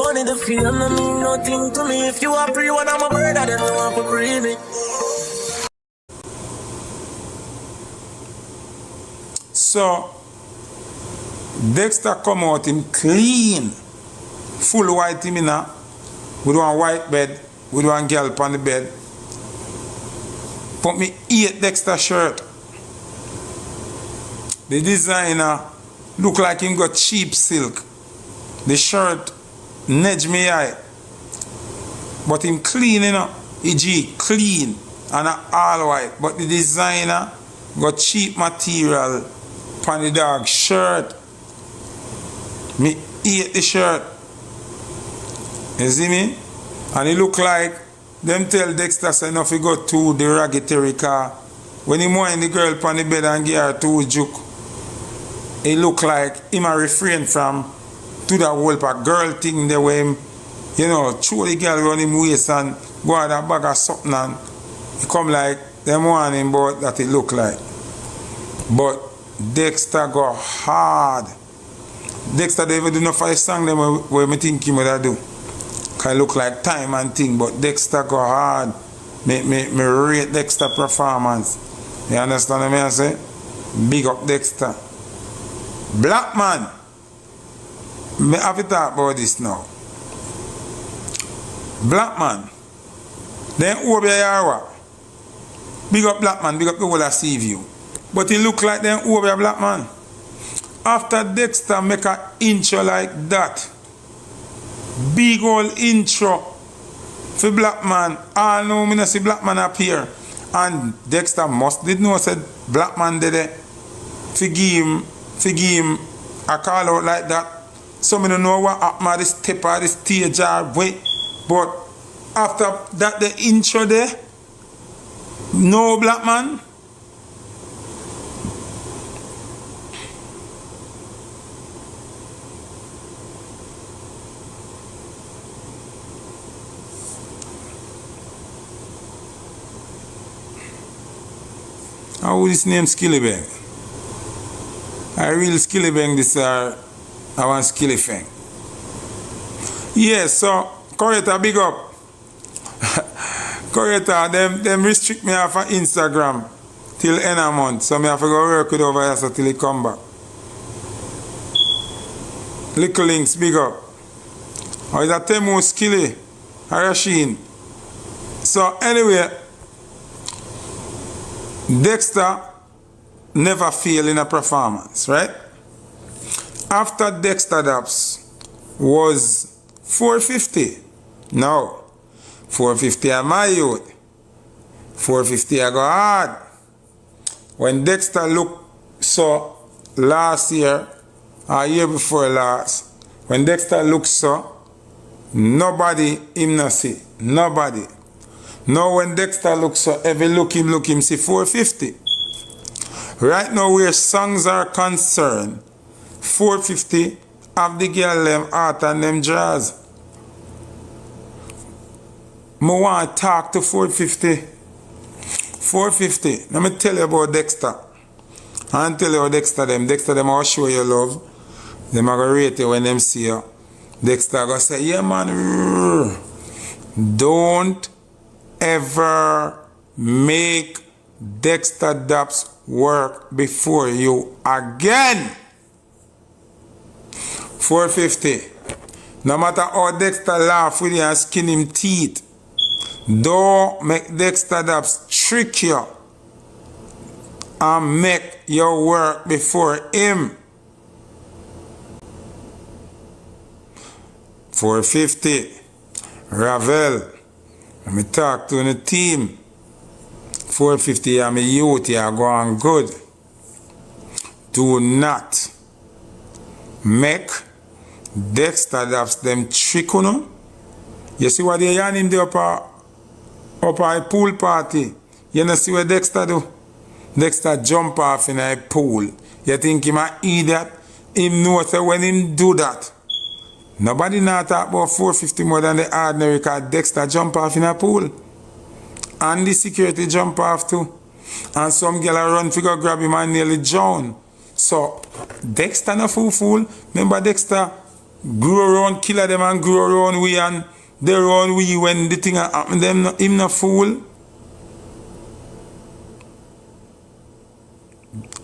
money, the fame, no mean nothing to me. If you are free, one I'm a brother, then you want to free me. So, Dexta come out him clean, full white him in a, with one white bed, with one girl on the bed. Put me 8 Dexta shirt. The designer look like him got cheap silk. The shirt nudge me eye. But him clean, you know. E.g. clean and all white. But the designer got cheap material on the dog shirt. Me eat the shirt. You see me? And it look like them tell Dexta say enough he go to the Reggae car. When he wind the girl on the bed and give her 2 juke, it look like him a refrain from to that whole pack girl thing the way him, you know, throw the girl around him waist and go out a bag of something and it come like them want him but that it look like. But Dexta go hard. Dexta don't even do no 5 song them where me think him would do. Cause it look like time and thing, but Dexta go hard. Me rate Dexta performance. You understand what I say? Big up Dexta. Black man. Me have to talk about this now. Black man. Then over here. Big up black man, big up the whole of Seaview. But it look like them over black man. After Dexta make a intro like that, big old intro for black man. All know me not see black man up here. And Dexta must did know said black man did it. For give him a call out like that. So me don't know what happened at the step or the stage or wait. But after that the intro there, no black man. How this name Skillybang? I real Skillybang this I want Skillifang. Yes, so Coretta big up. Coretta, them restrict me off of Instagram till end of month. So me have to go work with over here so till it come back. Little links big up. Or is that Temu Skilly? Arasheen. So anyway, Dexta never fail in a performance, right? After Dexta Daps was 450. Now, 450 are my youth. 450 I go hard. When Dexta looked so last year, or year before last, when Dexta looked so, nobody him not see. Nobody. Now when Dexta looks so, every look him see 450. Right now where songs are concerned, 450 have the girl them art and them jazz. I want to talk to 450. 450. Let me tell you about Dexta. I tell you about Dexta them. Dexta them will show you love. Them are going to rate you when them see you. Dexta going to say, yeah man, don't ever make Dexta Daps work before you again. 450. No matter how Dexta laugh with you and skin him teeth, don't make Dexta Daps trick you and make your work before him. 450. Ravel. Let me talk to the team. 450 I'm a youth here going good. Do not make Dexta Daps them trick on them. You see what they yarn him there up a pool party. You know see what Dexta do? Dexta jump off in a pool. You think him an idiot? Him know that when him do that, nobody not talk about 450 more than the ordinary cause Dexta jump off in a pool. And the security jump off too. And some girl run to go grab him and nearly drown. So Dexta no fool. Remember Dexta grow around killer them and grow around we and they around we when the thing happen them him no fool.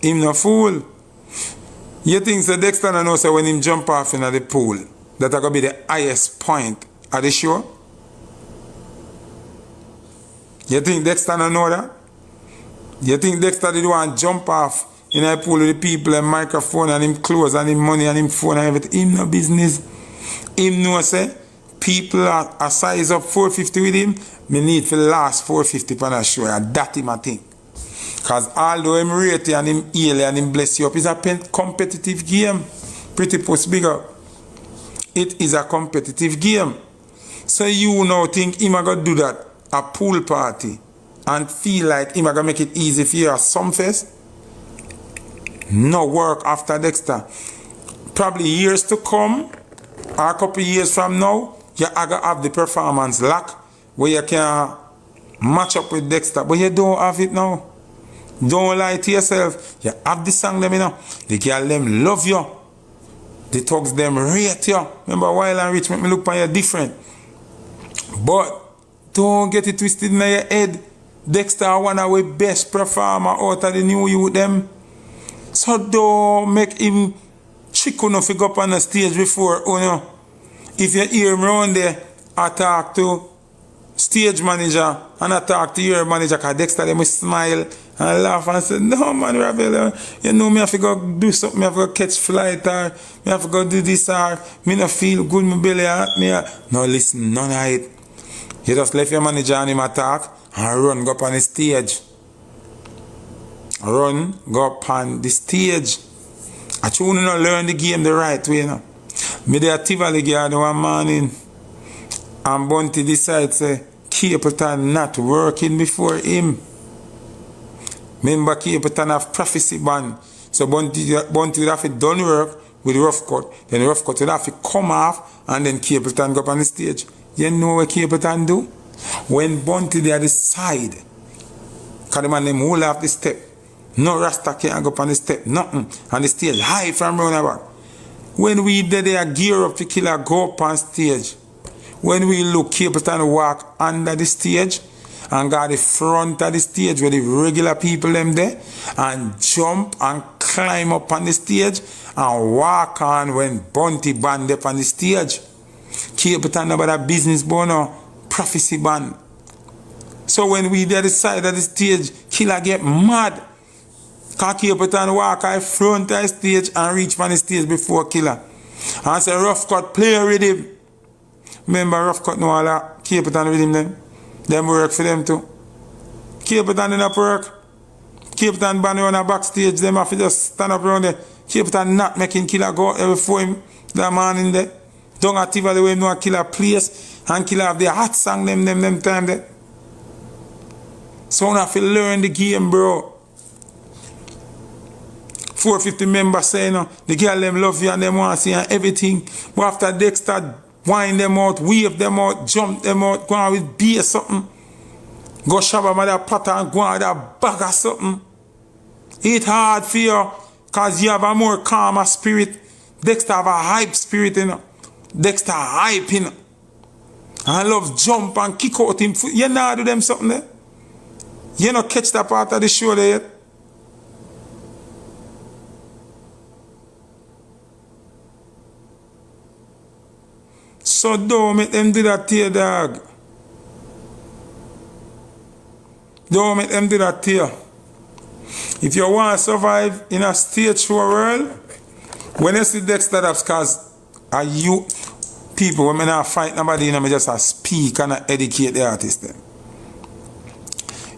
Him no fool. You think the Dexta no know say when him jump off in the pool that gonna be the highest point at the show? You think Dexta no know that? You think Dexta did want jump off in a pool with the people and microphone and him clothes and him money and him phone and everything? Him no business. Him know say people are size up 450 with him. Me need for the last 450 for that show. And that him I think. Because although him rate you and him heal you and him bless you up, it's a competitive game. Pretty post big up. It is a competitive game. So you now think him gonna do that a pool party and feel like him gonna make it easy for you at Sumfest? No work after Dexta. Probably years to come, or a couple years from now, you gonna have the performance lack where you can match up with Dexta, but you don't have it now. Don't lie to yourself. You have the song them, you know. The girl them love you. The thugs them rate you. Remember Wild and Rich make me look upon you different. But don't get it twisted in your head. Dexta one of the best performer out of the new youth them. So don't make him chicken enough to go up on the stage before, you know. If you hear him around there, I talk to stage manager and I talk to your manager, because Dexta them will smile and laugh and say, no man, Ravel, you know me have to go do something, me have to go catch flight or me have to go do this or me not feel good, my belly hurt me. No, listen, none of it. You just left your manager and him attack and run, go up on the stage. Run, go up on the stage. I try to learn the game the right way, you know. Me there at Tivoli Garden one morning and Bunty decide say Capleton not working before him. Remember Capleton have prophecy ban. So Bunty would have to done work with rough cut. Then rough cut would have to come off and then Capleton go up on the stage. You know what Capleton do? When Bunty there decide, because the man them hold off the step. No Rasta can't go up on the step, nothing. And the stage high from round about. When we did there gear up to kill a go up on stage. When we look, Capleton walk under the stage and got the front of the stage where the regular people them there and jump and climb up on the stage and walk on when Bunty band up on the stage. Capleton about a business bono, prophecy band. So when we there the side of the stage, killer get mad. Because Capleton walk at front of the stage and reach on the stage before killer. And say rough cut play with him. Remember rough cut know all that Capleton with him them. Them work for them too. Capleton did not work. Capleton band on a backstage, them have to just stand up around there. Capleton not making killer go out before him that man in there. Don't have Tivoli where him know a killer place and killer have the hot song them time there. So I have to learn the game, bro. 450 members say, you know, the girl them love you and them want to see and everything. But after Dexta wind them out, wave them out, jump them out, go on with beer something. Go shop at that pot and go on with that bag or something. It's hard for you because you have a more calmer spirit. Dexta have a hype spirit, you know. Dexta hype, you know. And I love jump and kick out him. You know do them something there? You know catch that part of the show there yet? So don't make them do that to you, dog. Don't make them do that to you. If you want to survive in a stage show world, when you see Dexta that's because are you people when I not fight nobody, you know, I just speak and educate the artist them.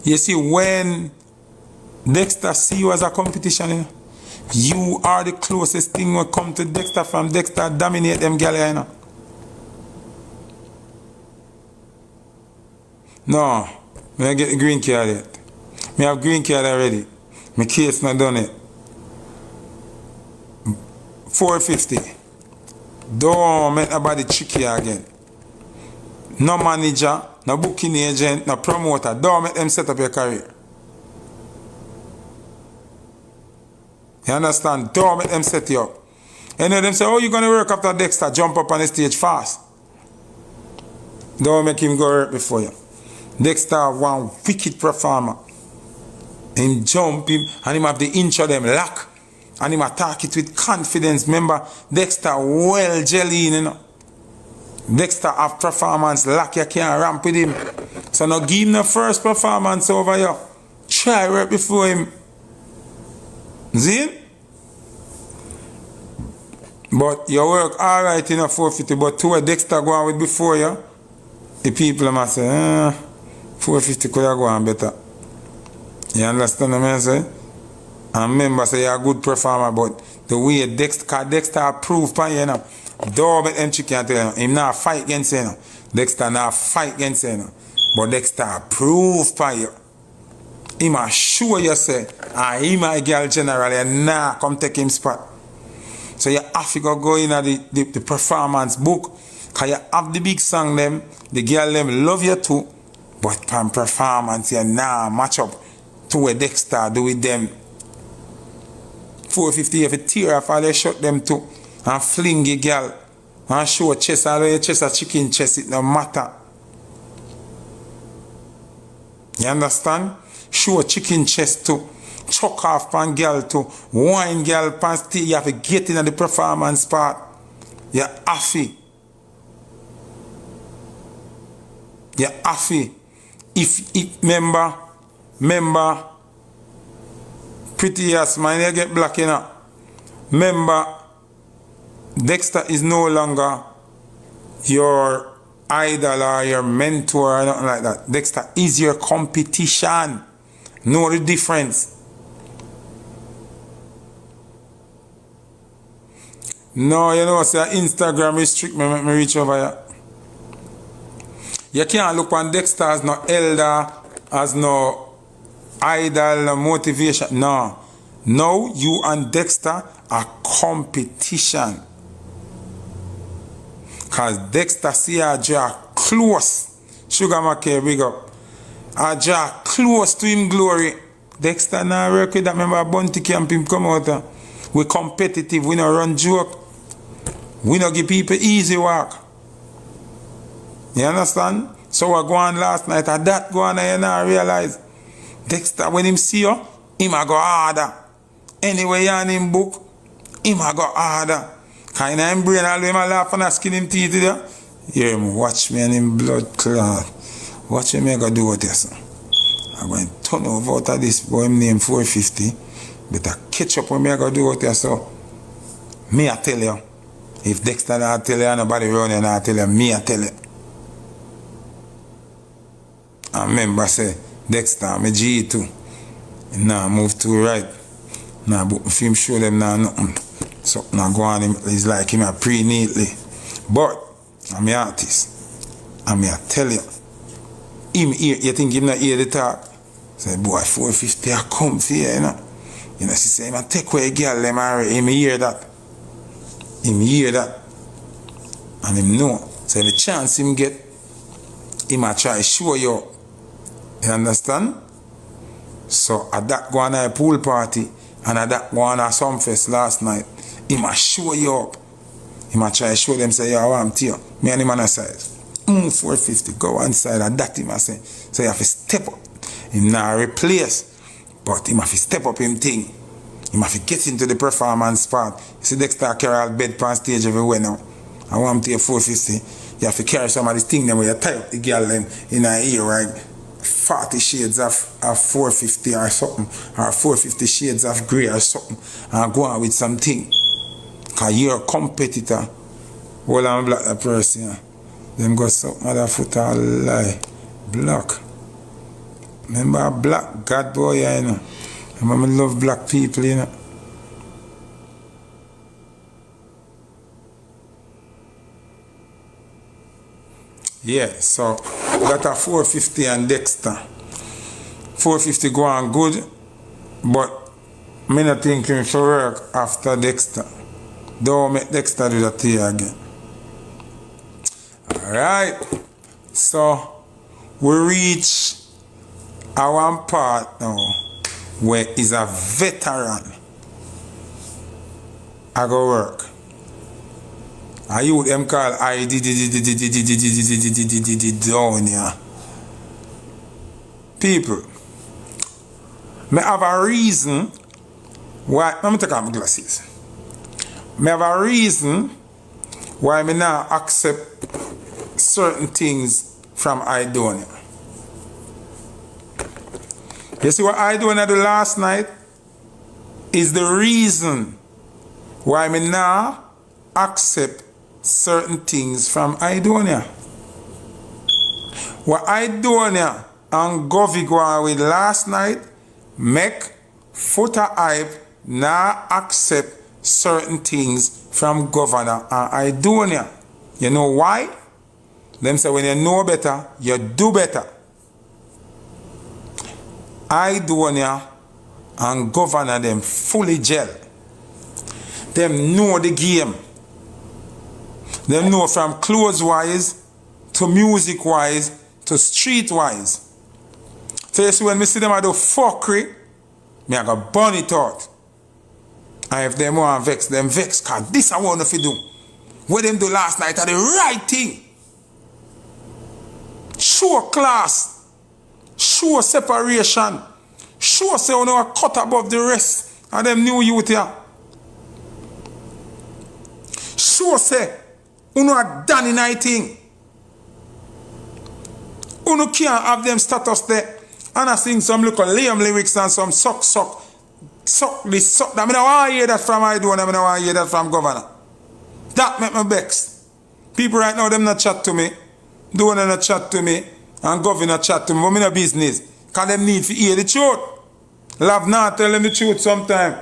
You see, when Dexta see you as a competition, you know, you are the closest thing when come to Dexta from Dexta dominate them girls, you know. No, I get the green card yet. I have green card already. My case not done it. 450. Don't make nobody tricky again. No manager, no booking agent, no promoter. Don't make them set up your career. You understand? Don't make them set you up. And then them say, oh, you gonna work after Dexta, jump up on the stage fast. Don't make him go work before you. Dexta one wicked performer. Him jump him and him have the inch of them lock. And him attack it with confidence. Remember, Dexta well jelly, you know. Dexta have performance lock, you can't ramp with him. So now give him the first performance over here. Try work before him. See him? But you work alright in a 450, but to a Dexta go on with before you, the people must say, 450 could have go on better. You understand what I say? And remember, say you're a good performer, but the way Dexta approved for you, know, don't make them chicken tell you, him not fight against you, know. Dexta not fight against you, know. But Dexta approved for you. He must show you, say, he my girl generally, nah, come take him spot. So you have to go in at the performance book, because you have the big song them, the girl them love you too, but from performance you nah match up to what Dexta do with them. 450 if you tear off all they shut them too, and fling the girl, and show chest, all your chest a chicken chest, it no matter. You understand? Show chicken chest too. Chuck off pan girl to wine girl pan still. You have to get in the performance part. You're happy. You're happy. If member pretty ass man, you get black in. Remember, Dexta is no longer your idol or your mentor or nothing like that. Dexta is your competition. Know the difference. No, you know, say Instagram restrict me, make me reach over here. You can't look on Dexta as no elder, as no idol, no motivation. No. Now you and Dexta are competition. Because Dexta see I draw close. Sugar Mackay, big up. I draw close to him glory. Dexta now work with that. Remember Bounty Camp him come out. We competitive, we no run joke. We no give people easy work. You understand? So I go on last night, and that go on and I realize Dexta, when him see you, him a go harder. Anyway, you on him book, him a go harder. Kind of him brain, all him a laugh and a skin him teeth there. Yeah, watch me and him blood clot. Watch me go do what this. I'm going to turn over out of this boy, him name 450. But I catch up when me go do what this. So, me I tell you. If Dexta not tell you, nobody run you not tell you, me I tell you. I remember say, Dexta, I'm a G too. Now move to right. Now book the film show them now nothing. So now go on him, it's like him a pre-neatly. But I'm the artist. I'm here tell you. Him here, you think him not hear the talk? Say, boy, 450 I come for you, you know. You know, she say, him a take away a girl, them already. Him hear that. Him hear that. And him know. So the chance him get, him a try show you. You understand? So at that go on a pool party, and at that go on a Sumfest last night, him a show you up. Him a try show them, say, yo, I want to you. Me and him on a side. 450, go one side, and that him a say. So you have to step up. Him not replace, but him have to step up him thing. Him have to get into the performance part. You see Dexta carry all bed pan stage everywhere now. I want to take 450. You have to carry some of these things them where you tie up the girl them in her ear, right? 40 shades of 450 or something, or 450 shades of grey or something, and go on with something. Because you're a competitor. Well, I'm black that person. Yeah. Them got something other foot all lie. Black. Remember black God boy, you know. Remember I love black people, you know. Yeah, so got a 450 and Dexta. 450 go on good, but me not thinking for work after Dexta. Don't make Dexta do that to you again. Alright, so we reach our part now where is a veteran. I go work. A youth them call Aidonia. People, me have a reason why. Let me take off my glasses. Me have a reason why me not accept certain things from Aidonia. You see what Aidonia do last night is the reason why me now accept certain things from Aidonia. What Aidonia and Govy go on with last night make Footahype now accept certain things from Govana and Aidonia. You know why? Them say when you know better, you do better. Aidonia and Govana them fully gel. Them know the game. Them know from clothes wise to music wise to street wise. So you see when me see them I do fuckery, me I got burn it out. And if them want vex, them vex, cause this I want to do. What them do last night are the right thing. Show class. Show separation. Show say you know cut above the rest of them new youth here. Show say you know a done in a thing. You know can't have them status there. And I sing some little lame lyrics and some suck this, suck that. I don't want to hear that from Aidonia, I don't want to hear that from Govana. That make me vex. People right now, them not chat to me. Don't not chat to me. And Govana chat to me. But me no business. Because them need to hear the truth. Love not tell them the truth sometime.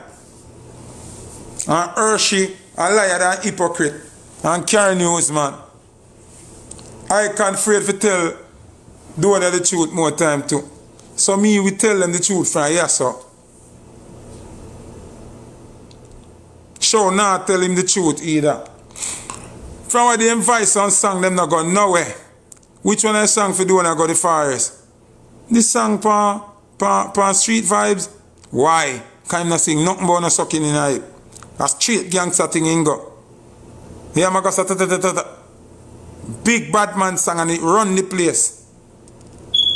And Hershey, a liar and hypocrite. And carry news, man. I can't afraid to tell Dona the truth more time too. So me, we tell them the truth from here, so. Show not tell him the truth either. From what they invite on song, them not go nowhere. Which one I sang for Dona go the forest? This song pa street vibes? Why? Because I'm not sing nothing about no sucking in hype. A street gangster thing in go. Yeah, I go sa big bad man song and it run the place.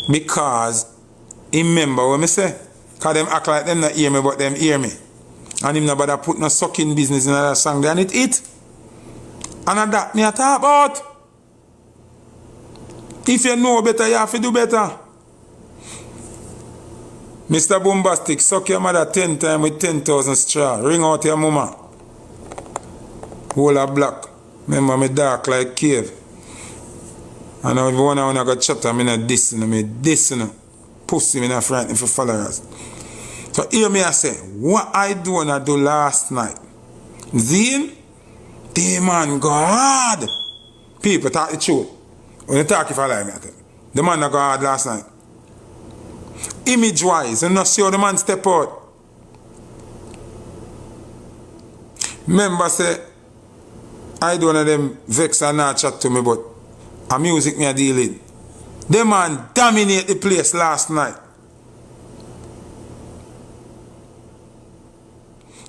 Because remember what me say? Because them act like them not hear me, but them hear me. And him not bother put no sucking business in that song there and it hit. And that me a talk about. If you know better, you have to do better. Mr. Bombastic, suck your mother 10 times with 10,000 straw. Ring out your mama. Whole a black. Remember me dark like cave. And now if you wanna go chat, I'm not dissing, me dissing. Pussy me not frightening for followers. So hear me I say, what Aidonia do last night? Then, the man go hard. People talk the truth. When you talk if I lie, me I tell you. The man go hard last night. Image wise, you not see how the man step out. Remember say, Aidonia them vex and not chat to me, but a music me a deal with. The man dominate the place last night.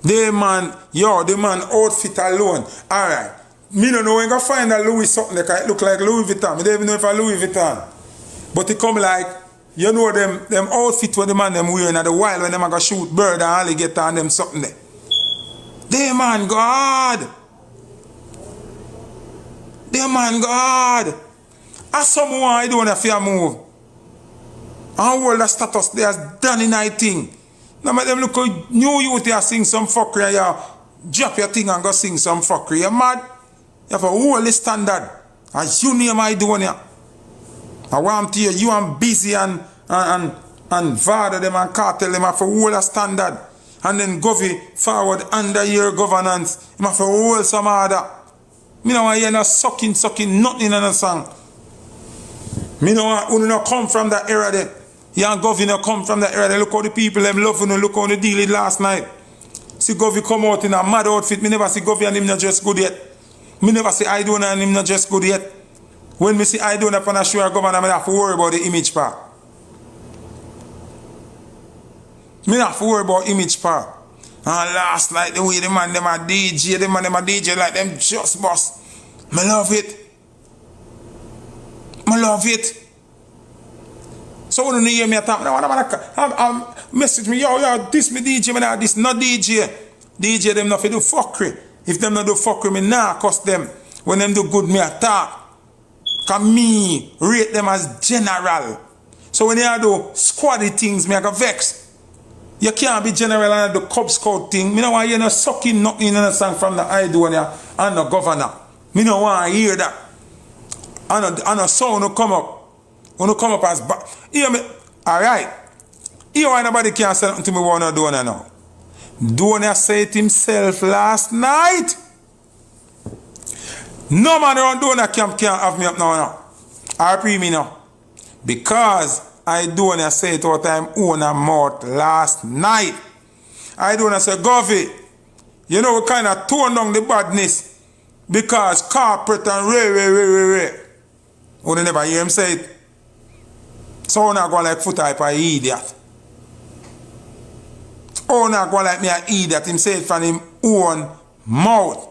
The man outfit alone. Alright. Me don't know when I find a Louis something that it look like Louis Vuitton. I don't even know if it's Louis Vuitton. But it come like, you know them outfit what the man them wearing at the wild when them go shoot bird and alligator and them something there. The man God. The man God. As someone I don't have to move. And all the status they has done in I thing. Now make them look like new youth here sing some fuckery and you drop your thing and go sing some fuckery. You mad? You have a whole standard. As you name Aidonia. I want to hear you and Busy and Vada them and Cartel them have a whole standard. And then Govy forward under your governance. You have a whole some other. Me don't want to hear no sucking nothing in the song. Me don't want to come from that era there. You and Govy no come from that era there. Look how the people them love you, look how they deal it last night. See Govy come out in a mad outfit. Me never see Govy and him not dress good yet. Me never see Aidonia and him not dress good yet. When me see Aidonia on a show Govana, I have to worry about the image part. Me have to worry about image part. And last night the way the man them a DJ, the man them a DJ like them just boss. I love it. I love it. So when you hear me talk, I message me, yo, this me DJ, man, this not DJ. DJ them not do fuckery. If them not do fuckery, me nah cuss them. When them do good, me attack. Cause me rate them as general. So when you do squaddy things, me I go vex. You can't be general and do Cub Scout thing. Me no want you no sucking nothing in a song from the Aidonia and the Govana. Me no want to hear that. And a sound will come up. When come up as bad. Hear me? Alright. Here why nobody can say nothing to me what I'm doing now. Donia said it himself last night. No man around Donia camp can't have me up now. I pre me now. Because Aidonia said it out time own a mouth last night. Aidonia said, Govy, you know we kind of tone down the badness because corporate and Ray. You never hear him say it. So I'm not going like Footahype an idiot. I'm not going like me an idiot. Him say it from him own mouth.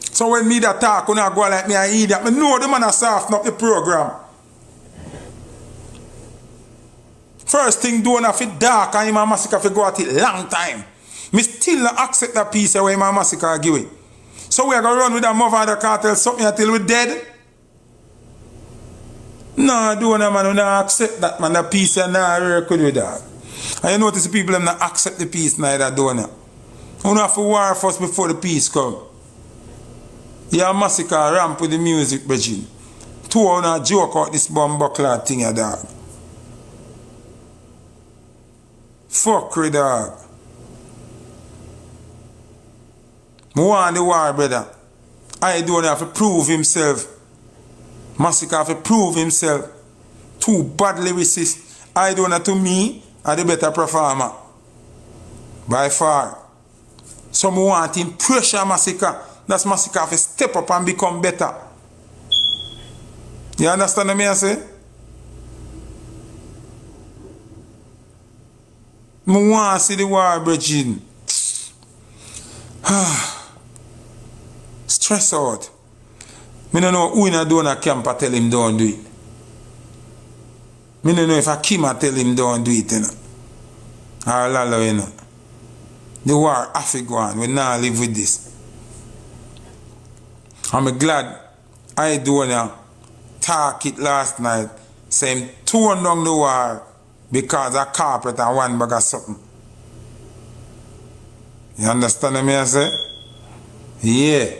So when me that talk, I'm not going like me an idiot. I know the man has softened up the program. First thing doing if it dark and him a massacre for go at it long time. Me still not accept that piece where him a massacre give it. So we are going to run with a mother of the cartel something until we're dead. No, don't man, we don't accept that man, the peace and not work with that. And you notice the people them not accept the peace neither, don't you? We have to war first before the peace come. You have massacre ramp with the music, Bridget. Two of them joke out this bomb buckler thing, dog. Fuckery, dog. I want the war, brother. I don't have to prove himself. Massacre have to prove himself. Two bad lyricists. I don't know to me are the better performer. By far. Some want him pressure Massacre. That's Massacre have to step up and become better. You understand what I say? I want to see the war, Bridget. Stress out. I don't know who in a donor camp I tell him don't do it. I don't know if Akim I tell him don't do it, you know. Or Lalo, you know. The war have to go on. We now live with this. I'm glad Aidonia talk it last night, saying tone down the war because of carpet and one bag of something. You understand what I say? Yeah.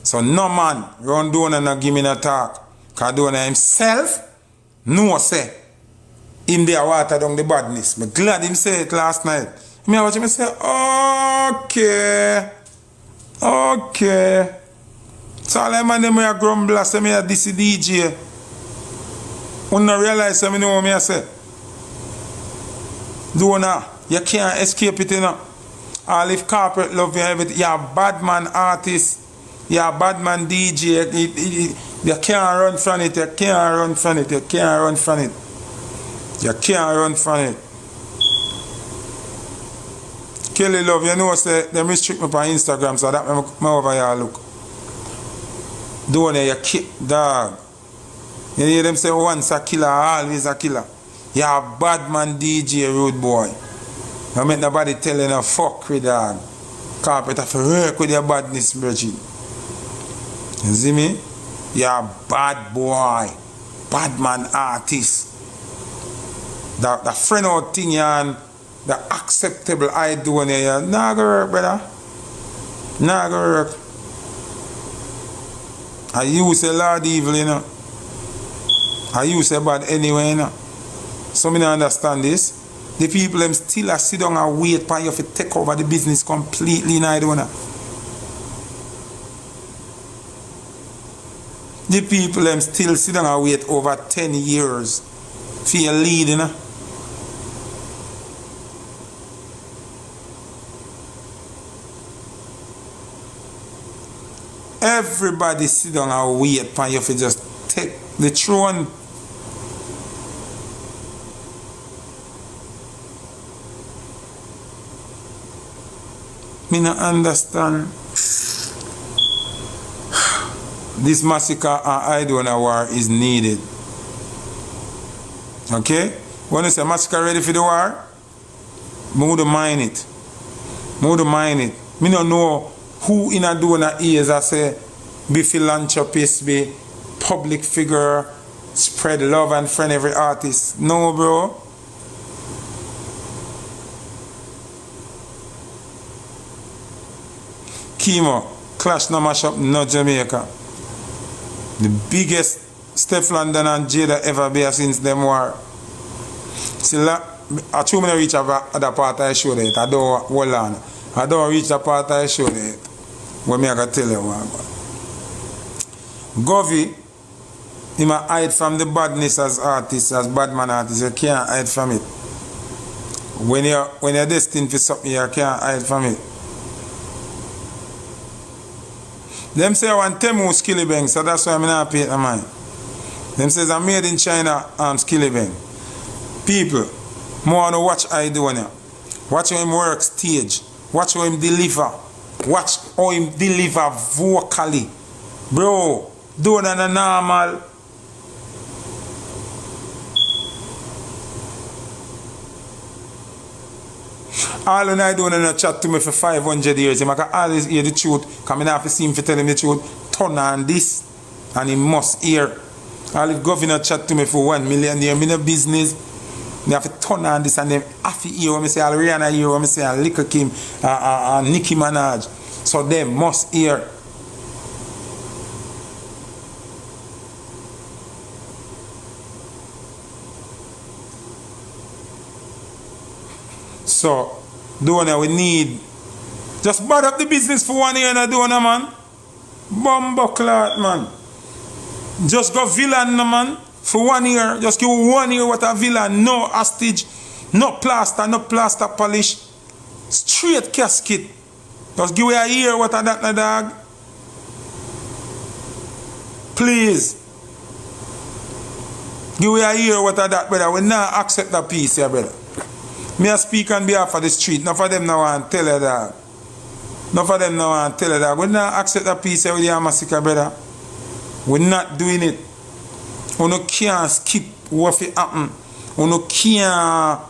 So no man run down and give me a talk. Because Donia himself no say him there water down the badness. I'm glad him say it last night. I watch him say, okay. So all them man them a grumble say me a this DJ. You don't realize say me know what I say. Donia, you can't escape it, you know. All if corporate love you everything. You're a bad man artist. You're a bad man DJ. You can't run from it. You can't run from it. You can't run from it. You can't run from it. Kelly Love, you know, say, they restrict me on Instagram, so that me over here look. Don't you kick dog. You hear them say once a killer, always a killer. You're a bad man DJ, rude boy. I make nobody telling a fuck with dog. Carpet have to work with your badness, Bridget. You see me? You're a bad boy. Bad man artist. The friend out thing and the acceptable Aidonia. Nah go work, brother. Nah go work. I use a lot evil, you know. I use a bad anyway, you know. So me don't understand this. The people them still sit down and wait for you to take over the business completely in Aidonia. The people them still sit down and wait over 10 years for your lead, you know. Everybody sit down and wait for you to just take the throne. Me not understand. this massacre and Aidonia war is needed. Okay? When you say massacre ready for the war, I would mind it. I would mind it. I don't know who in Aidonia is I say be philanthropist, be public figure, spread love and friend every artist. No, bro. Chemo, Clash no mash up, no Jamaica. The biggest Steph London and Jada ever be since them war. See, I too many reach other part I show that. I don't hold on. I don't reach the part I show that. What me I can tell you about. Govy, he might hide from the badness as artist, as badman artist. You can't hide from it. When you're destined for something, you can't hide from it. Them say I want Temu Skillibeng, so that's why I'm not paying the mind. Them says I'm made in China, Skillibeng. People, more want to watch Aidonia. Watch how him work stage. Watch how him deliver. Watch how him deliver vocally. Bro, do that normal. All when I don't know chat to me for 500 years, I can always hear the truth. Because I have to see him for telling me the truth. Turn on this. And he must hear. All if governor chat to me for 1 million years, I'm in a business. I have to turn on this and then have to hear when I say Rihanna hear, when I say Little Kim, Nicki Minaj. So they must hear. So, Dona, we need just bad up the business for 1 year and Dona, man. Bumbleclot, man. Just go villain, man, for 1 year. Just give 1 year what a villain. No hostage, no plaster polish. Straight casket. Just give a year what a that, dog. Please. Give a year what a that, brother. We not accept that piece here, brother. Me a speak on behalf of the street. None of them now want to tell you that. None of them now want to tell you that. We not accept that piece with the massacre, brother. We're not doing it. We no can't skip what will happen. We no can't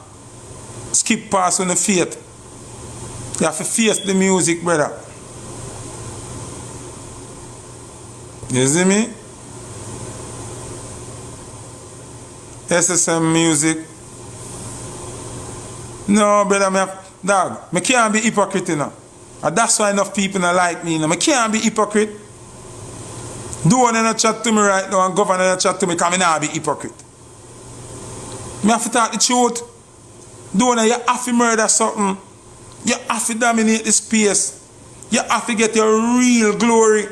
skip past on the fate. You have to face the music, brother. You see me? SSM music. No, brother, dog, I can't be hypocrite, you know. And that's why enough people don't like me, you know. I can't be hypocrite. Do one in a chat to me right now and Govana in a chat to me because I not be hypocrite. I have to talk the truth. Do one, you have to murder something. You have to dominate the space. You have to get your real glory.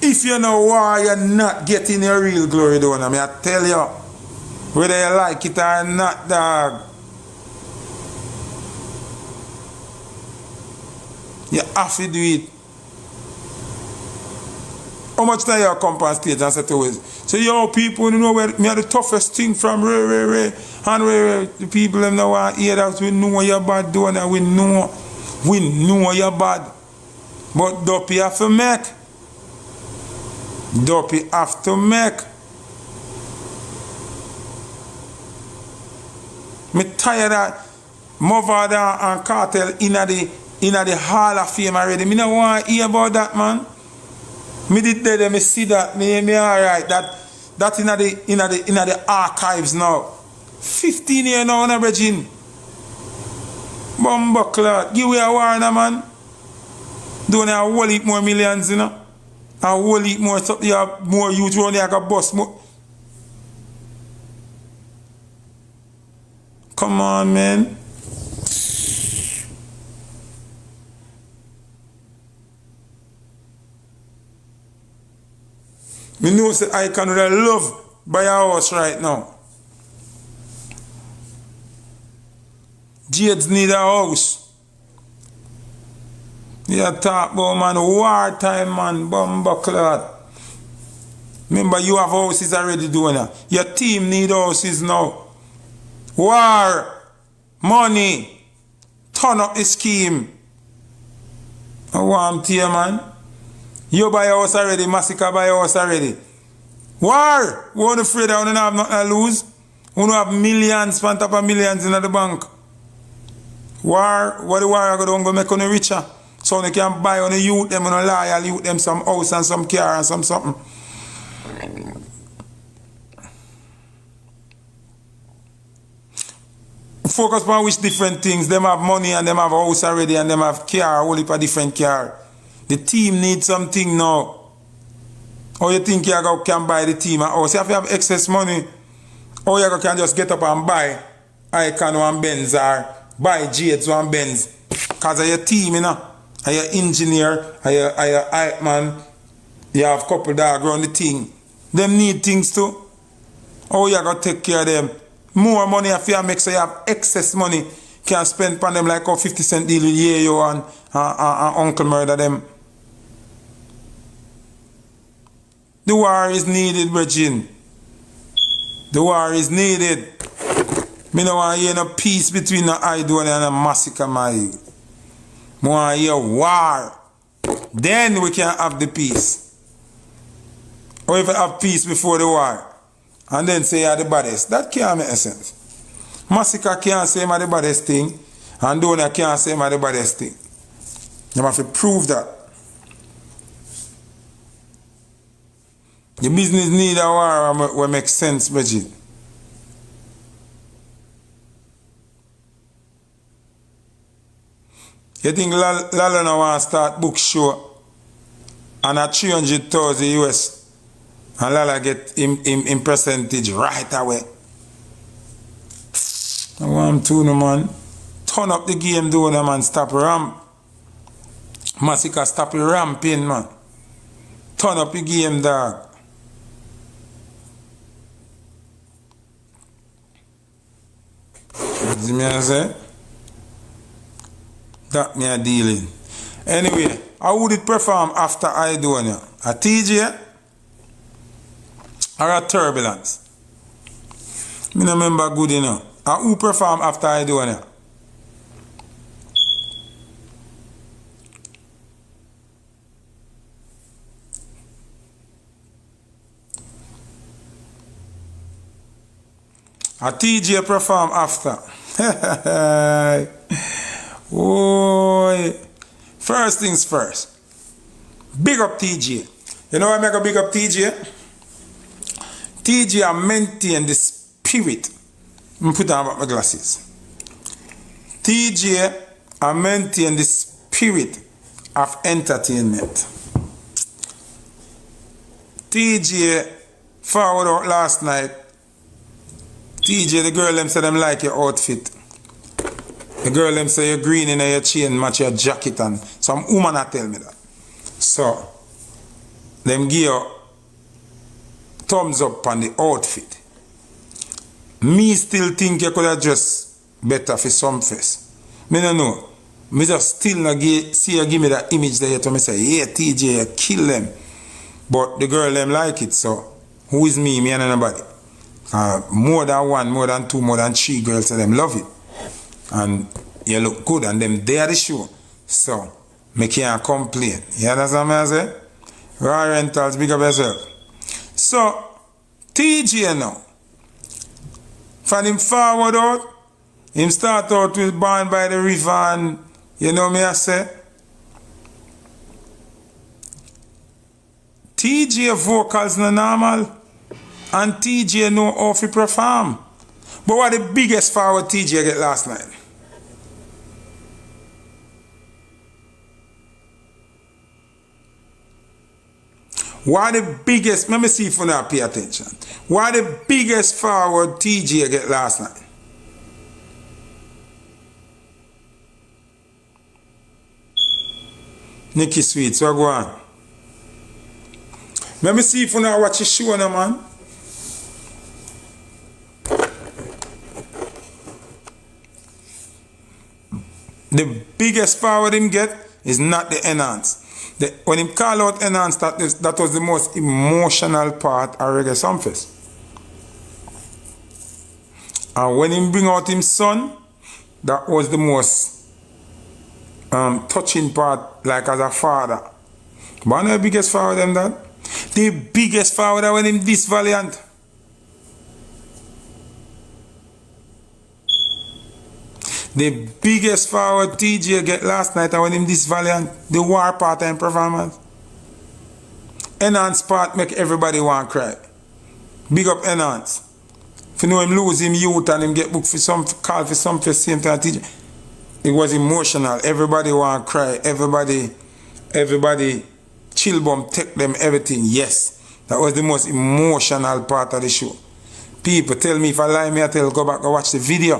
If you know why you're not getting your real glory, do one, I tell you. Whether you like it or not, dog. You have to do it. How much time you come on stage and say to us, so yo people, you know where me are the toughest thing from Ray. And where the people them now want to hear that we know you're bad doing that, we know you're bad. But Dopey have to make. Dopey have to make. Me tired of Movada and Cartel in the Hall of Fame already. Me don't want to hear about that, man. Me did there, me see that, me alright. That in the archives now. 15 years now, na Virgin. Bumbleclot. Give me a warner, man. Don't have a whole heap more millions, you know. A whole heap more, you have more youth around here, like a bus. Come on, man. Me know say I can really love buy a house right now. Jades need a house. You talk about, man, war time, man, bumbleclot. Remember, you have houses already doing that. Your team need houses now. War, money, turn up the scheme. I want to hear, man. You buy a house already, Massacre buy a house already. War! We ain't afraid that we don't have nothing to lose. We don't have millions, on top of millions in the bank. War, what the war are going to make you richer? So they can buy on the youth, them on a loyal youth, them some house and some car and some something. Focus on which different things. Them have money and them have house already and them have car, whole heap of different car. The team needs something now. Or you think you can buy the team a house? If you have excess money, or you can just get up and buy Icon and Benz or buy Jades and Benz. Because of your team, you know. Are your engineer, are your hype man, you have couple dog around the thing. Them need things too. Or you got to take care of them. More money if you make so you have excess money. Can spend on them like a 50 cent deal with you and Uncle Murder them. The war is needed, Virgin. The war is needed. Me no want to hear no peace between the Aidonia and the Massacre, my youth. I want to hear war. Then we can have the peace. Or if we have peace before the war. And then say you're the baddest. That can't make sense. Massacre can't say I'm the baddest thing. And Aidonia can't say I'm the baddest thing. You have to prove that. The business need a war will make sense, Bridget. You think Lala now want to start book show and at 300,000 US and Lala get in percentage right away? I want to no man. Turn up the game, do them and stop ramp. Massacre stop the ramping, man. Turn up the game, dog. See me I say? That me a dealing. Anyway, how would it perform after Aidonia? A Teejay or a Turbulence? Me no remember good enough. And who perform after Aidonia? A Teejay perform after. Oh, first things first. Big up Teejay. You know why I make a big up Teejay? Teejay maintain the spirit. I'm put on my glasses. Teejay maintain the spirit of entertainment. Teejay forward out last night. Teejay, the girl them say them like your outfit. The girl them say you're green in your chain match your jacket and some woman a tell me that. So them give you thumbs up on the outfit. Me still think you could have dressed better for Sumfest. Me no know. Me just still not see you give me that image there to me say, yeah, Teejay, you kill them. But the girl them like it, so who is me? Me and nobody. More than one, more than two, more than three girls say them love it. And you look good and them there the show. So, me can't complain. You understand what I say? Raw Rentals, big up yourself. So, Teejay now. From him forward out, him start out with Born by the River and, you know me I say? Teejay vocals no normal. And Teejay know how to perform. But what the biggest forward Teejay get last night? What the biggest, let me see if you not pay attention. What the biggest forward Teejay get last night? Nicky Sweets, what go on? Let me see if you not watch the show now, man. The biggest forward him get is not the enhance. When him call out enhance, that was the most emotional part of Reggae Sumfest. And when him bring out him son, that was the most touching part, like as a father. But I know the biggest forward them that. The biggest forward when him this Valiant. The biggest forward Teejay get last night when him this Valiant. The war part-time performance. Enhance part make everybody want cry. Big up Enhance. If you know him lose him youth and him get booked for some call for Sumfest same time Teejay. It was emotional. Everybody want cry. Everybody chill bomb take them everything. Yes. That was the most emotional part of the show. People tell me if I lie me I tell go back and watch the video.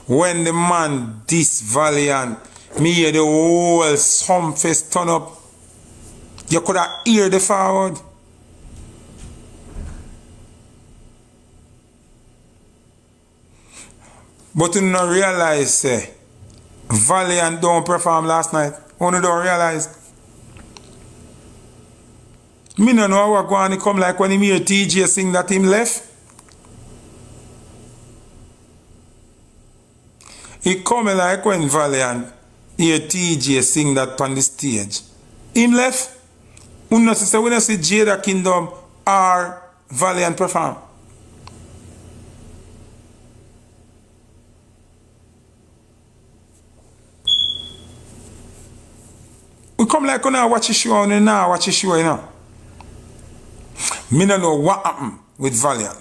When the man this Valiant, me hear the whole Sumfest turn up, you could have hear the forward. But you don't realize, Valiant don't perform last night. You don't realize. Me no know what going to come like when him hear Teejay sing that him left. He come like when Valiant hear Teejay sing that on the stage. Him left. We not say when I see Jada Kingdom or Valiant perform. We come like when I watch the show and now watch the show, you know. Me no know what happened with Valiant.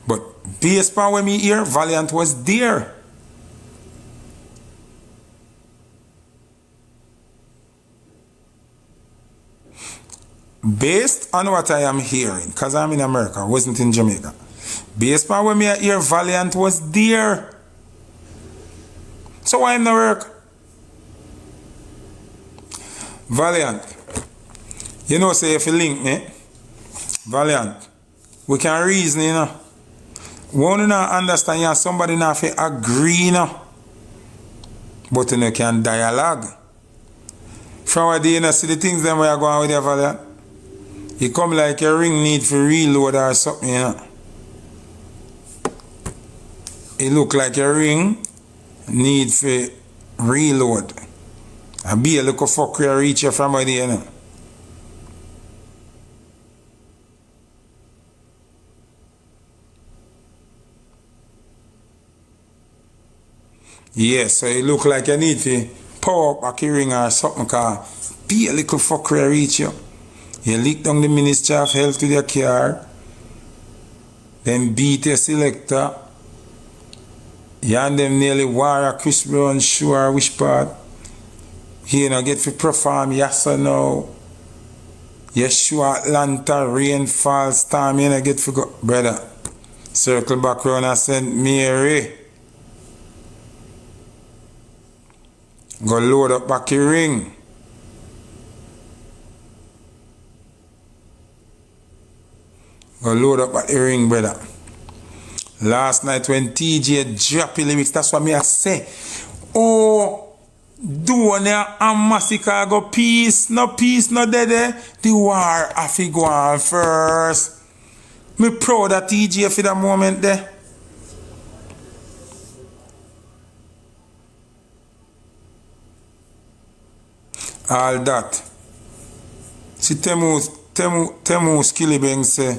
But based on when me hear, Valiant was there. Based on what I am hearing, because I'm in America, I wasn't in Jamaica. Based on when me hear, Valiant was there. So why am not work? Valiant, you know, say if you link me, Valiant, we can reason, you know. We don't understand, you know, somebody not fi agree, you know. But you know, can dialogue. From what you know, see the things that we are going with your Valiant. You come like a ring need for reload or something, you know. It look like a ring need for reload. And be a little fuck where reach you from there, you know. Yes, so it look like you need to power up back your ring or something, cause be a little fuck where reach you. You lick down the Minister of Health with your car, then beat your selector, you and them nearly war a Chris Brown sure which part. You know, get to perform, yes or no. You sure Atlanta, rainfall, storm, you know, get to go. Brother, circle back round and St. Mary. Go load up back your ring. Go load up back your ring, brother. Last night when Teejay drop the lyrics, that's what me I say. Oh, Aidonia and Massacre go peace, no dead. The war have to go on first. Me proud of Teejay for that moment there. All that. See Temu Skillibeng say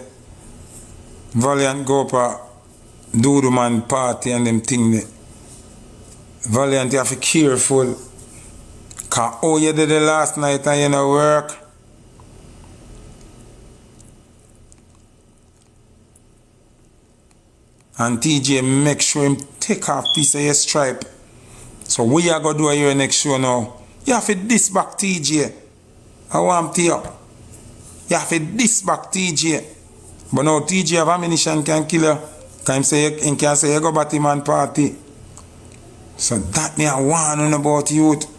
Valiant go up a Doodoo man party and them thing there. Valiant, you have to be careful. Cause oh you did it last night and you know work. And Teejay make sure him take off piece of your stripe. So what you gonna do at your next show now? You have to diss back Teejay. I want to you. You have to diss back Teejay. But now Teejay have ammunition can kill you. Can say he can say you go back to man party. So that me I warn about youth.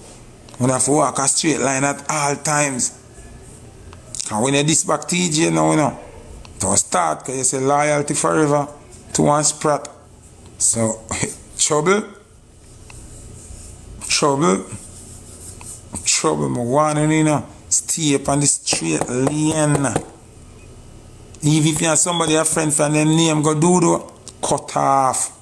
You have to walk a straight line at all times. And when you diss back Teejay now, you know, don't start because you say loyalty forever to one sprat. So trouble, my warning, you know, stay up on the straight lane. Even if you have somebody, a friend from them name, go do cut off.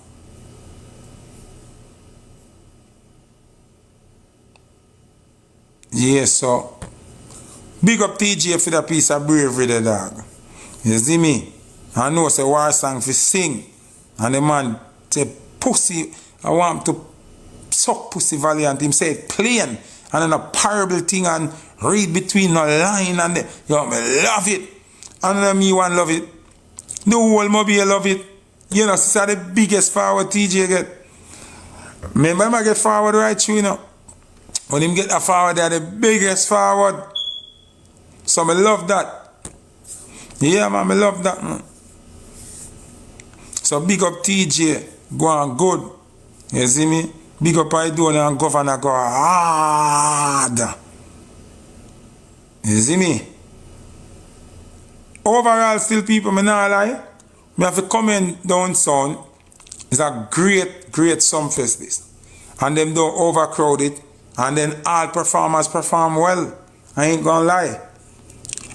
Yeah, so big up Teejay for that piece of bravery there, dog. You see me? I know it's a war song for sing. And the man say, pussy, I want him to suck pussy Valiant. Him say it plain. And then a parable thing and read between the line and the, yo, me love it. And then me one love it. The whole mobile love it. You know, this is the biggest forward Teejay get. Remember him get forward right through, you know. When him get a forward, they're the biggest forward. So I love that. Yeah, man, I love that, man. So big up Teejay, go on good. You see me? Big up Aidonia and Govana go hard. You see me? Overall, still people, me not lie. Me have to comment down sound. It's a great Sumfest this. And them don't overcrowd it. And then all performers perform well. I ain't gonna lie.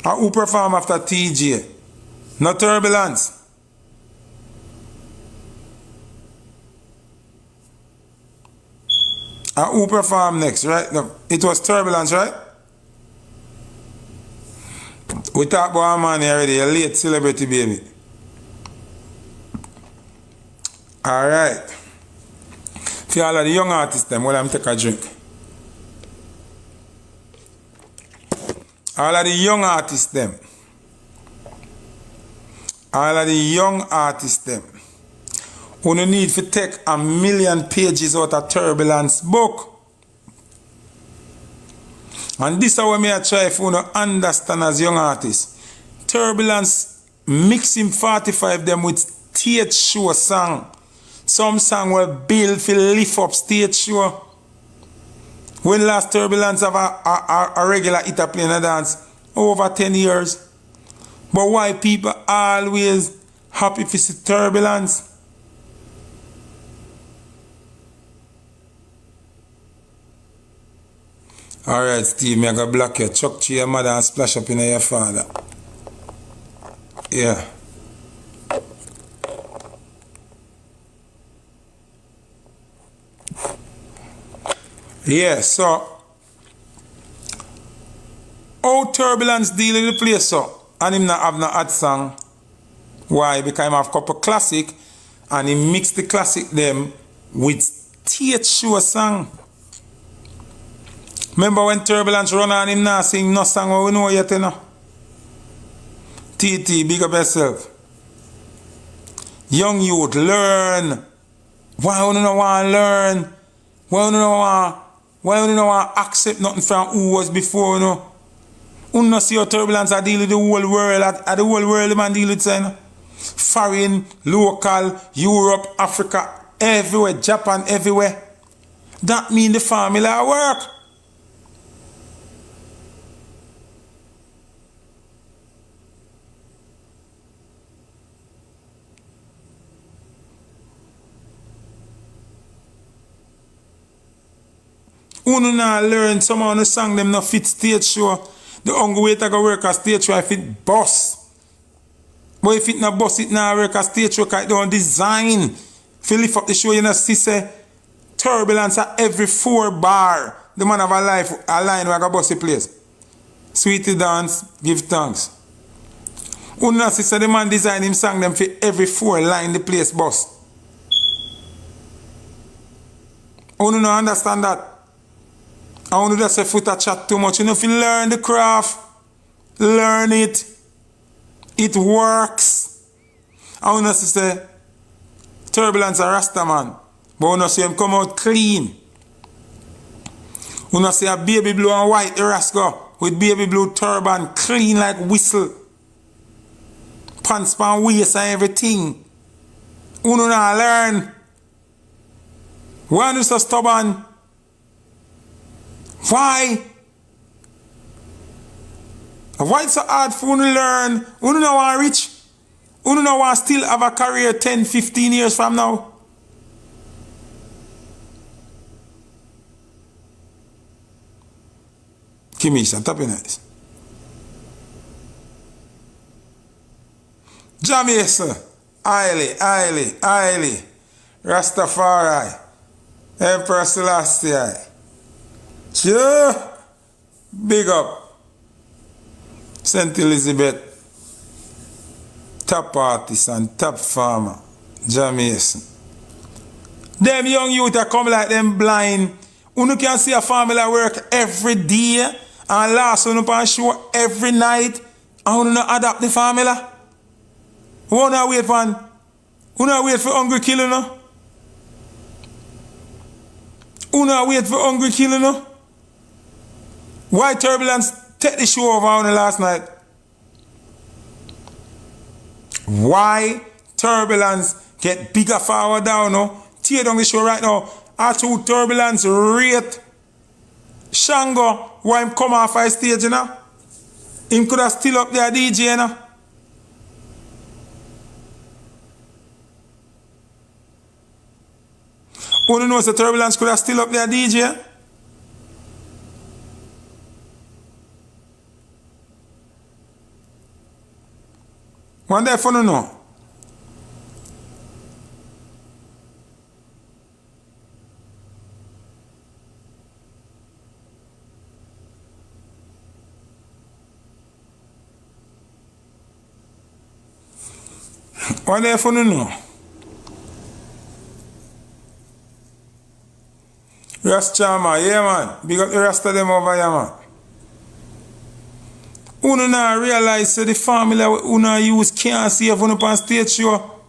And who perform after Teejay? No Turbulence. And who perform next, right? No, it was Turbulence, right? We talk about a man already, a late celebrity baby. Alright. For all of the young artists, them, while I'm take a drink. All of the young artists, them. All of the young artists, them. Who no need to take 1,000,000 pages out of Turbulence book. And this is what me I try for you to understand as young artists. Turbulence mixing 45 them with stage show song. Some song will build for lift up stage show. When last Turbulence have a regular hit a play in a dance? Over 10 years. But why people always happy to see Turbulence? Alright, Steve, me I go block you. Chuck to your mother and splash up in your father. Yeah. Yeah, so how Turbulence deal with the place so? And him not have no hot song. Why? Because him have a couple classic and he mix the classic them with stage show song. Remember when Turbulence run on him now sing no song we know yet, you know? TT, big up yourself. Young youth, learn. Why you don't want to learn? Why you don't want to accept nothing from who was before, you know? You don't see how Turbulence are deal with the whole world, at the whole world the man deal with, you know? Foreign, local, Europe, Africa, everywhere, Japan, everywhere. That mean the formula work. Who not learn some of the song them not fit stage show. The only way to go work a stage show if it bust. But if it not bust, it not work a stage show because it don't design. If you lift up the show, you know, see say Turbulence at every 4 bar. The man have a line where I go bust the place. Sweetie dance, give thanks. Who not see say the man design him song them for every 4 line the place bust. Who not understand that? I want to just say foot a chat too much. You know, if you learn the craft, learn it. It works. I want to say Turbulence a Rasta man. But I want to see him come out clean. I want to see a baby blue and white Erasco with baby blue turban clean like whistle. Pants pan waist and everything. You know not learn. Why are you so stubborn? Why? Why it's so hard for you to learn? You don't want to reach? You don't want to still have a career 10, 15 years from now? Kimisha, tap in this. Jamaica, Ailey, Rastafari, Emperor Selassie. Sure. Big up. St. Elizabeth. Top artist and top farmer. Jamaican. Them young youth are come like them blind. You can see a family work every day and last one on show every night and you not adapt the family. You not wait for hungry killing no? You not wait for hungry killing no? Why Turbulence take the show over on the last night? Why Turbulence get bigger forward down no? Tear down the show right now. After Turbulence rate Shango, why him come off a stage, you know? Him could have still up there DJ, you know? Who don't know the Turbulence could have still up there DJ? One day for no know. One day for no know. Rasta man, yeah man. Big up the Rasta them over here man. Uno not realize that the family uno use can't save uno on stage show.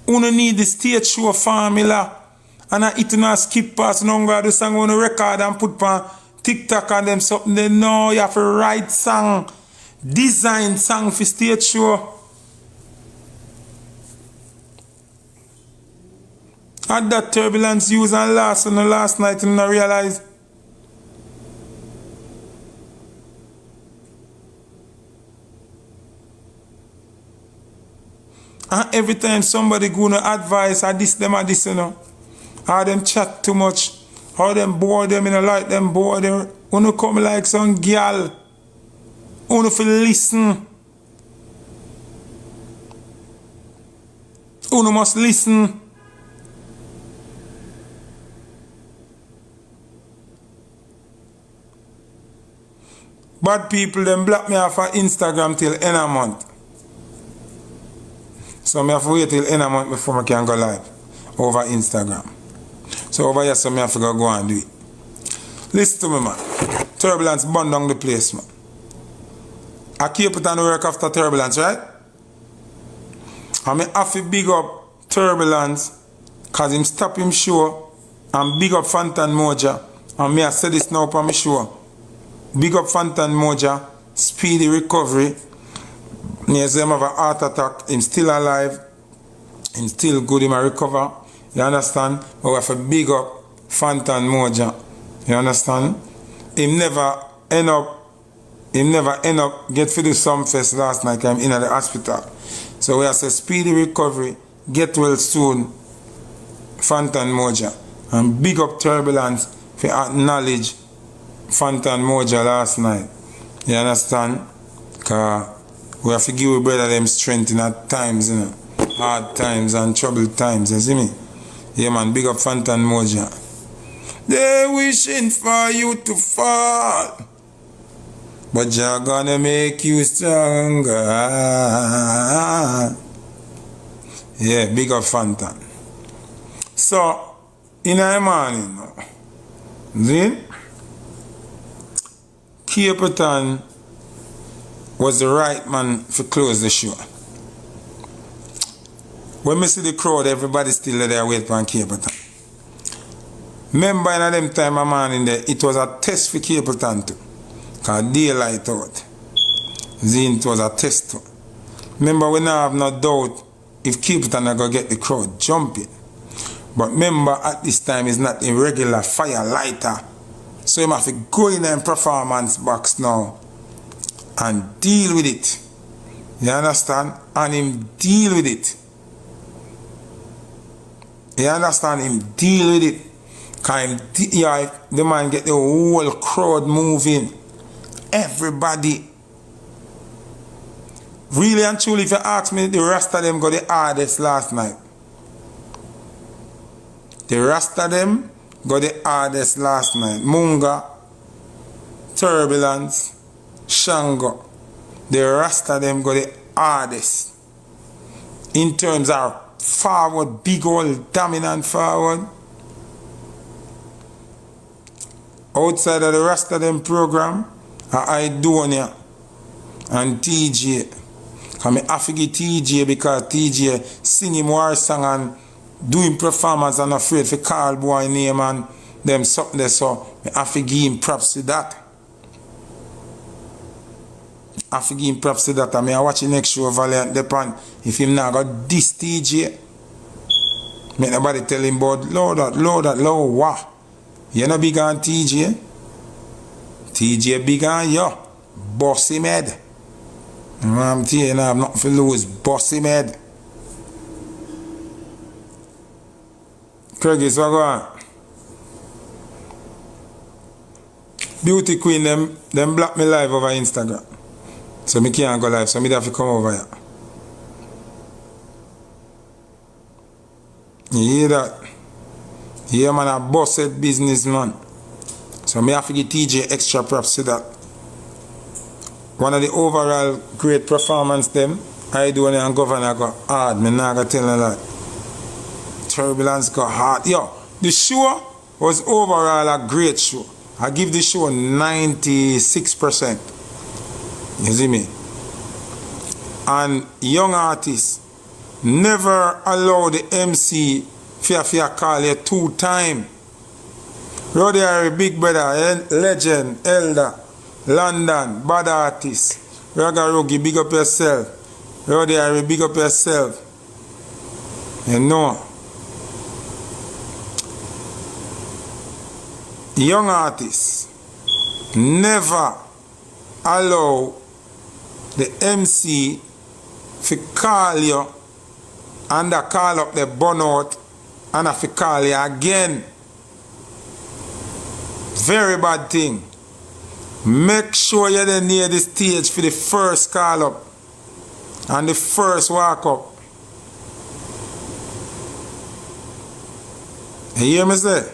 Uno need the stage show formula. And I eat and skip past no go do song on record and put on TikTok and them something they know you have to write song. Design song for stage show. Had that Turbulence use and last on the last night and I realize. And every time somebody gonna advise, I this them, you know. Or them chat too much. Or them bore them, you know, like them bore them. Wanna come like some girl. Wanna feel listen. Wanna must listen. Bad people, them block me off of Instagram till end of month. So I have to wait till end of month before I can go live over Instagram. So over here, so I have to go and do it. Listen to me, man. Turbulence burn down the place, man. I keep it on the work after Turbulence, right? And I have to big up Turbulence because him stop him show and big up Fantan Moja. And me I say this now on my show. Big up Fantan Moja, speedy recovery. Near them have a heart attack. Him still alive. Him still good. Him a recover. You understand? But we have to big up Fantan Moja. You understand? Him never end up get for the Sumfest last night. I'm in the hospital. So we have to speedy recovery. Get well soon. Fantan Moja. And big up Turbulence for acknowledge Fantan Moja last night. You understand? Because we have to give our brother them strength in at times, you know. Hard times and troubled times, you see me? Yeah man, big up Fantan Moja. They wishing for you to fall, but you're gonna make you stronger. Yeah, big up Fantan. So, in the morning, then Capleton was the right man to close the show. When I see the crowd, everybody still there wait for Capleton. Remember in them time a man in there, it was a test for Capleton too. Because daylight out. Then it was a test too. Remember we now have no doubt if Capleton are going to get the crowd jumping. But remember at this time it's not a regular fire lighter. So you have to go in a performance box now and deal with it. You understand? And him deal with it. You understand? Him deal with it. Because the man get the whole crowd moving. Everybody. Really and truly, if you ask me, the rest of them got the hardest last night. The rest of them got the hardest last night. Munga, Turbulence, Shango. The rest of them go the hardest. In terms of forward, big old dominant forward. Outside of the rest of them program are Aidonia and Teejay. Because I have to give Teejay because Teejay singing more song and doing performance and afraid to call boy name and them something there, so I have to give him props to that. I have to give him props to that. I mean, I watch the next show Valiant depend if him now got this Teejay. Make nobody tell him about low what. You know big on Teejay? Teejay big on you. Boss him head. I'm telling you, I have nothing to lose. Boss him head. Craig is what go on? Beauty Queen, them block me live over Instagram. So me can't go live, so me have to come over here. You hear that? Yeah, man, a bossed businessman. So me have to give Teejay extra props to that. One of the overall great performance them, Aidonia and Govana got hard. Me not gonna tell you that. Turbulence got hard. Yo, the show was overall a great show. I give the show 96%. You see me? And young artists never allow the MC Fear call you 2 times. Roddy big brother, legend, elder, London, bad artist. Reggae, big up yourself. Roddy, big up yourself. You know. Young artists never allow the MC to call you and call up the burnout and have to call you again. Very bad thing. Make sure you're there near the stage for the first call up and the first walk up. You hear me say?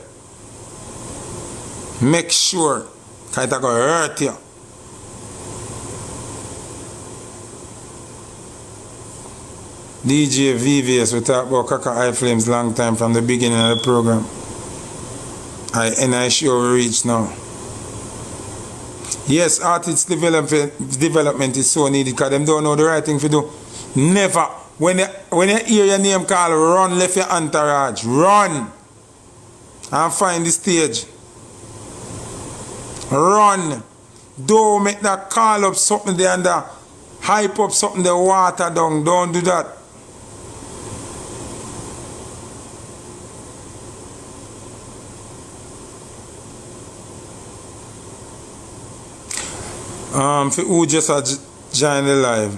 Make sure, because it's going to hurt you. DJ VVS, we talk about Kaka High Flames long time from the beginning of the program. I sure we reach now. Yes, artist development is so needed because them don't know the right thing to do. Never. When you hear your name called, run left your entourage. Run. And find the stage. Run. Don't make that call up something there and there. Hype up something there, water down. Don't do that. For who just joined the live,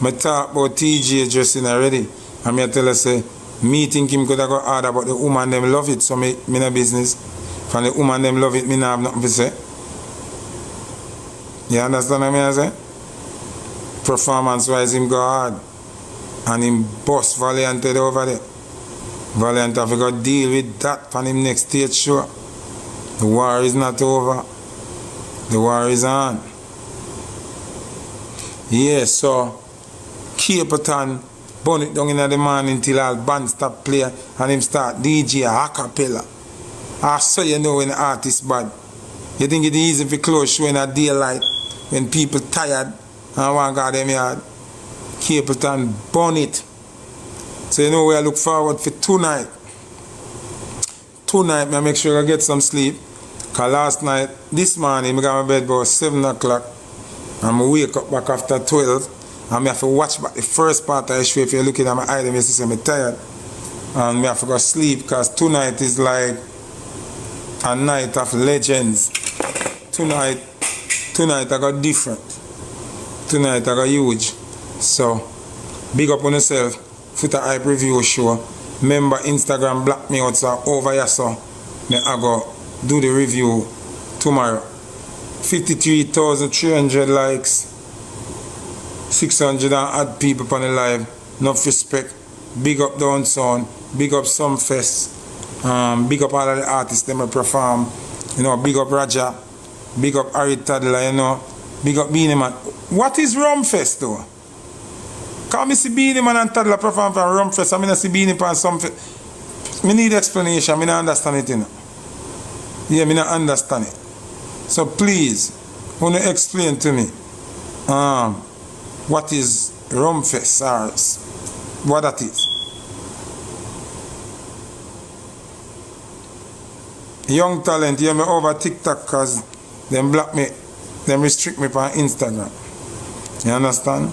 I talk about Teejay dressing already. And I tell her say, me think him could have got hard about the woman them love it, so me no business. From the woman them love it, me no have nothing to say. You understand what I say? Performance wise him go hard. And him boss Valiant over there. Valiant have got to deal with that from him next stage show. The war is not over. The war is on. Yeah, so Capleton burn it down in the morning till all band stop play and him start DJ a cappella. I so you know when the artist bad. You think it's easy for close show in a daylight when people tired and want to go them yard. Capleton burn it. So you know where I look forward for tonight. Tonight I make sure I get some sleep. Cause last night, this morning I got my bed about 7 o'clock. And I wake up back after 12 and I have to watch back the first part of the show. If you're looking at my eye, you see I'm tired. And I have to go sleep because tonight is like a night of legends. Tonight I got different. Tonight I got huge. So, big up on yourself. Footahype review show. Remember Instagram block me out so over here so I go do the review tomorrow. 53,300 likes, 600 and odd people on the live. Enough respect. Big up Downtown, big up Sumfest, big up all of the artists that perform. You know, big up Raja, Big up Harry Toddler, you know. Big up Beanie Man. What is Rumfest though? Can I see Beanie Man and Toddler perform for Rumfest? I mean I see Beanie Man something. I need explanation, I don't understand it, you know. Yeah, I don't understand it. So please, want to explain to me what is Rumfest or what that is. Young talent, yeah, me over TikTok because them block me, them restrict me on Instagram. You understand?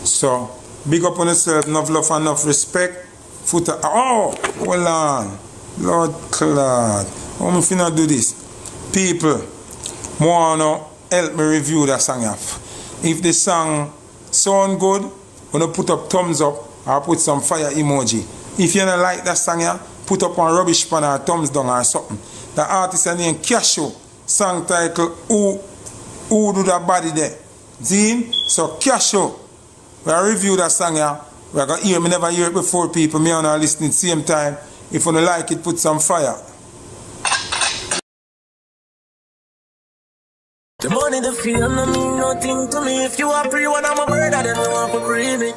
So, big up on yourself, enough love and enough respect. Footahype. Oh, hold on. Lord Claude. How am I finna do this? People, wanna help me review that song off. If the song sound good, wanna put up thumbs up or put some fire emoji. If you don't like that song, put up one rubbish pan or thumbs down or something. The artist named Cashew, song title Who Do That Body There? Zine? So Cashew, we review that song here. We are gonna hear me never hear it before people. Me and I listening same time. If you don't like it, put some fire. The money, the feel, no mean nothing to me. If you are free, one I'm a murder, then you want to free me.